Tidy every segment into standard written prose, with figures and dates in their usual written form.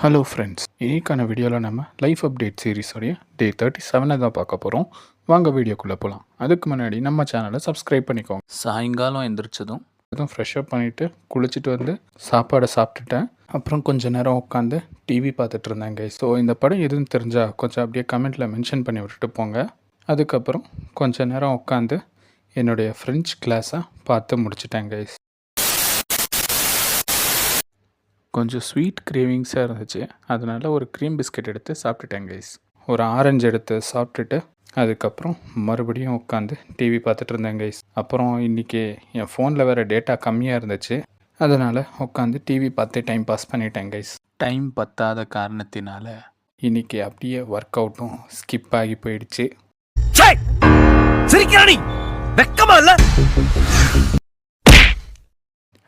Hello friends, இன்னைக்கான வீடியோவில் நம்ம லைஃப் அப்டேட் சீரிஸோடைய டே 37 தான் பார்க்க போகிறோம். வாங்க வீடியோக்குள்ளே போகலாம். அதுக்கு முன்னாடி நம்ம சேனலை சப்ஸ்கிரைப் பண்ணிக்கோங்க. சாயங்காலம் எந்திரிச்சதும் ஃப்ரெஷ்அப் பண்ணிவிட்டு குளிச்சுட்டு வந்து சாப்பாடை சாப்பிட்டுட்டேன். அப்புறம் கொஞ்சம் நேரம் உட்காந்து டிவி பார்த்துட்டு இருந்தேங்க. ஸோ இந்த படம் எதுன்னு தெரிஞ்சால் கொஞ்சம் அப்படியே கமெண்ட்டில் மென்ஷன் பண்ணி விட்டுட்டு போங்க. அதுக்கப்புறம் கொஞ்சம் நேரம் உட்காந்து என்னுடைய ஃப்ரெஞ்ச் கிளாஸை பார்த்து முடிச்சிட்டேன் கைஸ். கொஞ்சம் ஸ்வீட் கிரேவிங்ஸாக இருந்துச்சு, அதனால் ஒரு க்ரீம் பிஸ்கெட் எடுத்து சாப்பிட்டுட்டேன் கைஸ். ஒரு ஆரஞ்சு எடுத்து சாப்பிட்டுட்டு அதுக்கப்புறம் மறுபடியும் உட்காந்து டிவி பார்த்துட்டு இருந்தேன் கைஸ். அப்புறம் இன்றைக்கி என் ஃபோனில் வேறு டேட்டா கம்மியாக இருந்துச்சு, அதனால் உட்காந்து டிவி பார்த்து டைம் பாஸ் பண்ணிட்டேன் கைஸ். டைம் பத்தாத காரணத்தினால இன்றைக்கி அப்படியே ஒர்க் அவுட்டும் ஸ்கிப் ஆகி போயிடுச்சு.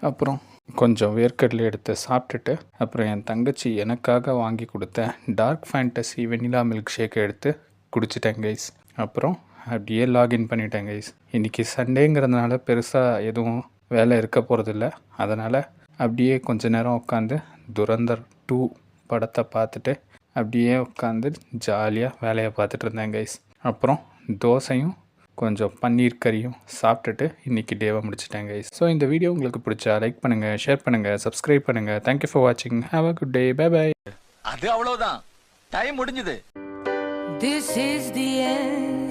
அப்புறம் கொஞ்சம் வேர்க்கடலை எடுத்து சாப்பிட்டுட்டு அப்புறம் என் தங்கச்சி எனக்காக வாங்கி கொடுத்த டார்க் ஃபேண்டசி வெனிலா மில்க் ஷேக்கை எடுத்து குடிச்சிட்டேன் கைஸ். அப்புறம் அப்படியே லாகின் பண்ணிட்டேன் கைஸ். இன்றைக்கி சண்டேங்கிறதுனால பெருசாக எதுவும் வேலை இருக்க போகிறதில்ல, அதனால் அப்படியே கொஞ்ச நேரம் உட்காந்து துரந்தர் 2 படத்தை பார்த்துட்டு அப்படியே உட்காந்து ஜாலியாக வேலையை பார்த்துட்டு இருந்தேன் கைஸ். அப்புறம் தோசையும் கொஞ்சம் பன்னீர் கறியும் சாப்பிட்டுட்டு இன்றைக்கி டேவை முடிச்சிட்டேன் கைஸ். ஸோ இந்த வீடியோ உங்களுக்கு பிடிச்சா லைக் பண்ணுங்கள், ஷேர் பண்ணுங்கள், சப்ஸ்கிரைப் பண்ணுங்கள். தேங்க்யூ ஃபார் வாட்சிங். Have a good day. Bye bye. அது அவ்வளவுதான், டைம் முடிஞ்சது. This is the end.